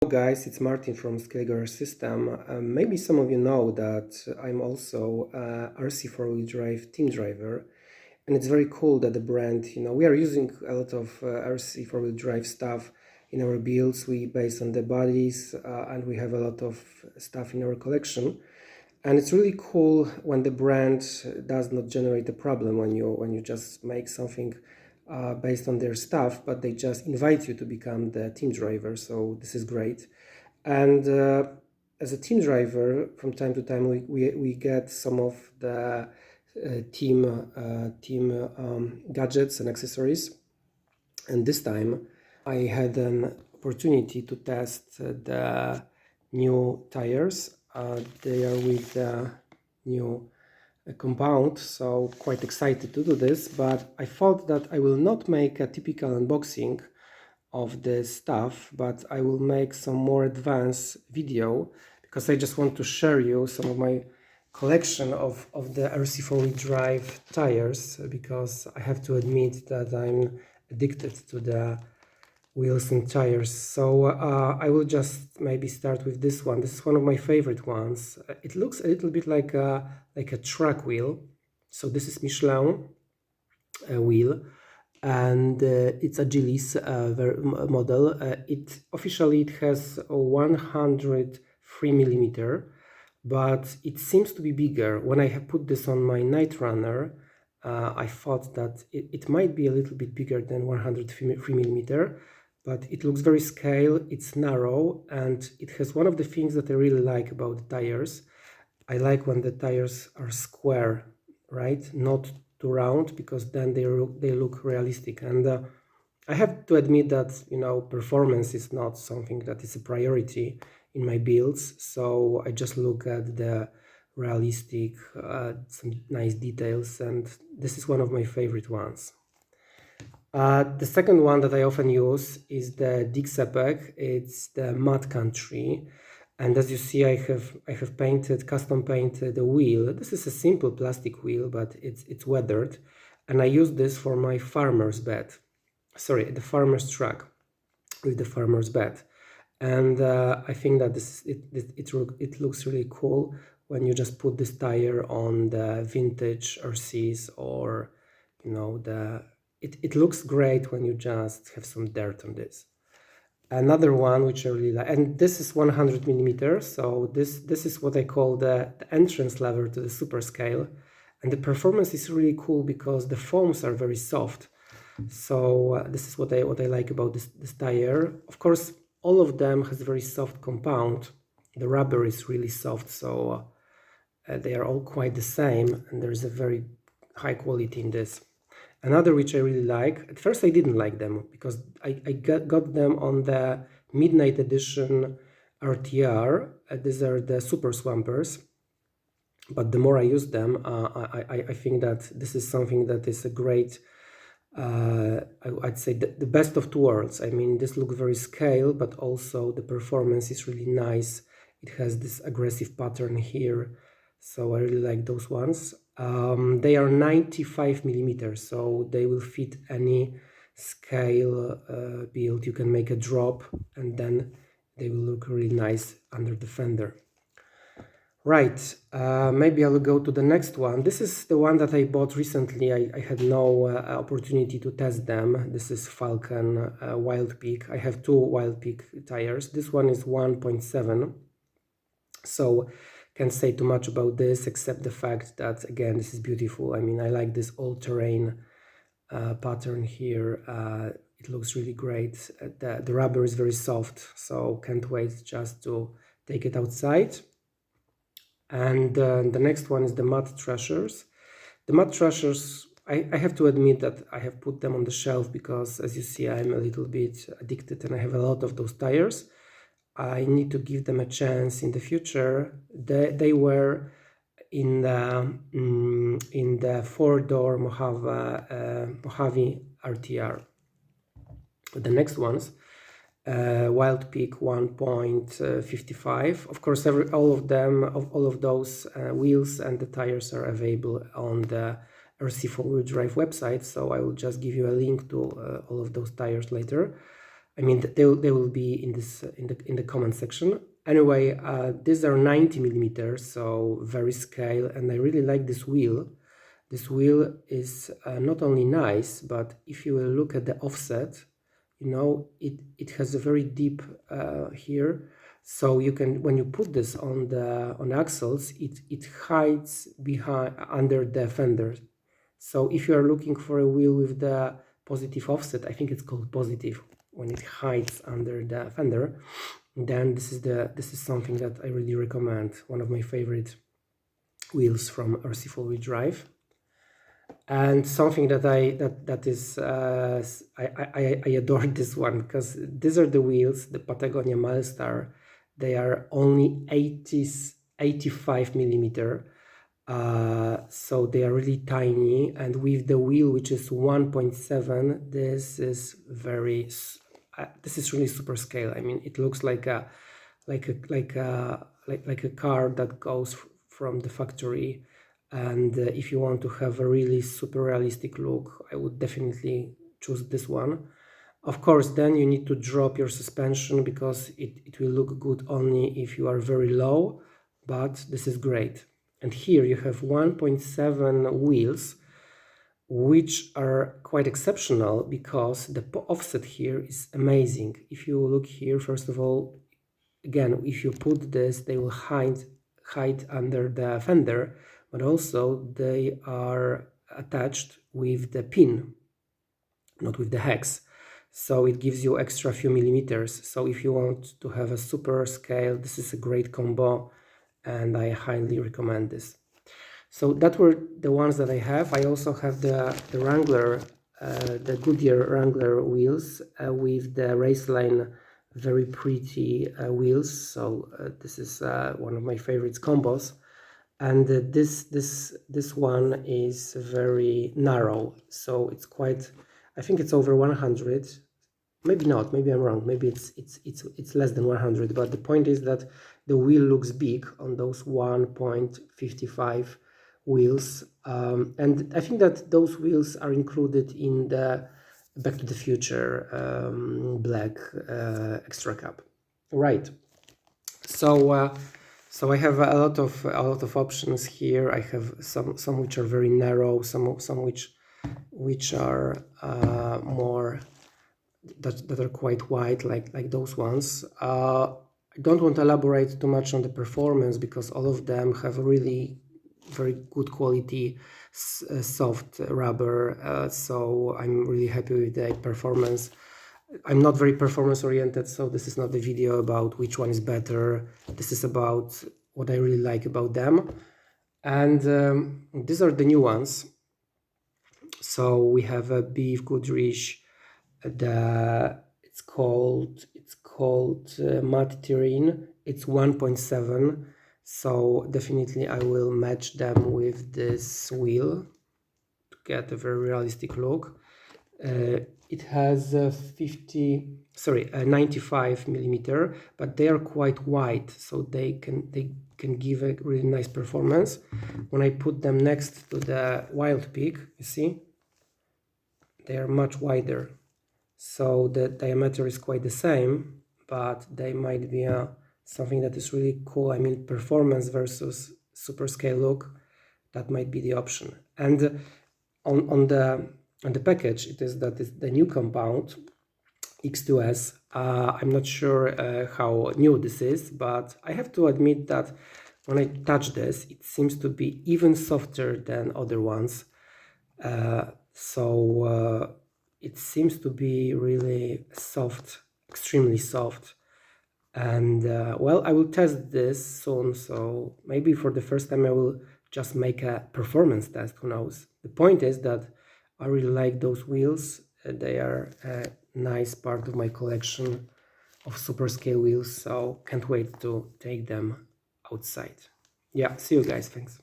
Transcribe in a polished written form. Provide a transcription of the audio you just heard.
Hello guys, it's Martin from Goodyear System. Maybe some of you know that I'm also a RC4WD drive team driver, and it's very cool that the brand, we are using a lot of RC4WD drive stuff in our builds. We base on the bodies and we have a lot of stuff in our collection. And it's really cool when the brand does not generate a problem when you just make something based on their stuff, but they just invite you to become the team driver. So this is great. And as a team driver, from time to time, we get some of the team gadgets and accessories. And this time, I had an opportunity to test the new tires. They are with the new compound, so quite excited to do this, but I thought that I will not make a typical unboxing of this stuff, but I will make some more advanced video because I just want to share you some of my collection of the RC4WD drive tires, because I have to admit that I'm addicted to the wheels and tires. So I will just maybe start with this one. This is one of my favorite ones. It looks a little bit like a track wheel. So this is Michelin wheel, and it's a Gilles model. It officially has a 103 millimeter, but it seems to be bigger. When I have put this on my Night Runner, I thought that it might be a little bit bigger than 103 millimeter, but it looks very scale, it's narrow, and it has one of the things that I really like about the tires. I like when the tires are square, right? Not too round, because then they look realistic. And I have to admit that, performance is not something that is a priority in my builds. So I just look at the realistic, some nice details, and this is one of my favorite ones. The second one that I often use is the Dixabug. It's the Mud Country, and as you see, I have custom painted the wheel. This is a simple plastic wheel, but it's weathered, and I use this for my farmer's bed. Sorry, the farmer's truck with the farmer's bed, and I think that it looks really cool when you just put this tire on the vintage RCs, or it looks great when you just have some dirt on this. Another one which I really like, and this is 100 millimeters, so this is what I call the entrance lever to the super scale, and the performance is really cool because the foams are very soft. So this is what I like about this tire. Of course, all of them has a very soft compound. The rubber is really soft, so they are all quite the same, and there is a very high quality in this. Another which I really like, at first I didn't like them because I got them on the Midnight Edition RTR. These are the Super Swampers, but the more I use them, I think that this is something that is a great, I'd say the best of two worlds. I mean, this looks very scale, but also the performance is really nice. It has this aggressive pattern here, so I really like those ones. They are 95 millimeters, so they will fit any scale build. You can make a drop, and then they will look really nice under the fender. Right, maybe I will go to the next one. This is the one that I bought recently. I had no opportunity to test them. This is Falcon Wild Peak. I have two Wild Peak tires. This one is 1.7, so can't say too much about this except the fact that, again, this is beautiful. I mean, I like this all-terrain pattern here. It looks really great. The rubber is very soft, so can't wait just to take it outside. And the next one is the Mud Thrashers. The Mud Thrashers, I have to admit that I have put them on the shelf because, as you see, I'm a little bit addicted and I have a lot of those tires. I need to give them a chance in the future. They were in the four-door Mojave RTR. The next ones, Wild Peak 1.55. Of course, all of those wheels and the tires are available on the RC4WD drive website. So I will just give you a link to all of those tires later. I mean, they will be in this in the comment section. Anyway, these are 90 millimeters, so very scale, and I really like this wheel. This wheel is not only nice, but if you will look at the offset, you know, it has a very deep here, so you can, when you put this on the axles, it hides behind under the fender. So if you are looking for a wheel with the positive offset, I think it's called positive, when it hides under the fender, then this is something that I really recommend. One of my favorite wheels from RC4WD. And something that I adore this one, because these are the wheels, the Patagonia Miles. They are only 85 millimeter, so they are really tiny, and with the wheel, which is 1.7, this is really super scale. I mean, it looks like a car that goes from the factory. And if you want to have a really super realistic look, I would definitely choose this one. Of course, then you need to drop your suspension, because it will look good only if you are very low, but this is great. And here you have 1.7 wheels, which are quite exceptional, because the offset here is amazing. If you look here, first of all, again, if you put this, they will hide under the fender, but also they are attached with the pin, not with the hex. So it gives you extra few millimeters. So if you want to have a super scale, this is a great combo, and I highly recommend this. So that were the ones that I have. I also have the Wrangler, the Goodyear Wrangler wheels with the Raceline very pretty wheels. So this is one of my favorite combos. And this one is very narrow, so it's quite, I think it's over 100, maybe not, maybe I'm wrong, maybe it's less than 100, but the point is that the wheel looks big on those 1.55 wheels, and I think that those wheels are included in the Back to the Future black extra cab. Right. So I have a lot of options here. I have some which are very narrow, some which are more that are quite wide, like those ones. I don't want to elaborate too much on the performance, because all of them have really very good quality soft rubber. So I'm really happy with the performance. I'm not very performance oriented, so this is not the video about which one is better. This is about what I really like about them. And these are the new ones. So we have a BFGoodrich, it's called Matte Terrain. It's 1.7. So definitely I will match them with this wheel to get a very realistic look. It has 95 millimeter, but they are quite wide, so they can give a really nice performance. When I put them next to the Wild Peak, you see, they are much wider, so the diameter is quite the same, but they might be something that is really cool. I mean, performance versus super scale look, that might be the option. And on the package, it is the new compound X2S. I'm not sure how new this is, but I have to admit that when I touch this, it seems to be even softer than other ones. So it seems to be really soft, extremely soft. And well, I will test this soon, so maybe for the first time I will just make a performance test, who knows. The point is that I really like those wheels. They are a nice part of my collection of super scale wheels, so can't wait to take them outside. Yeah, see you guys, thanks.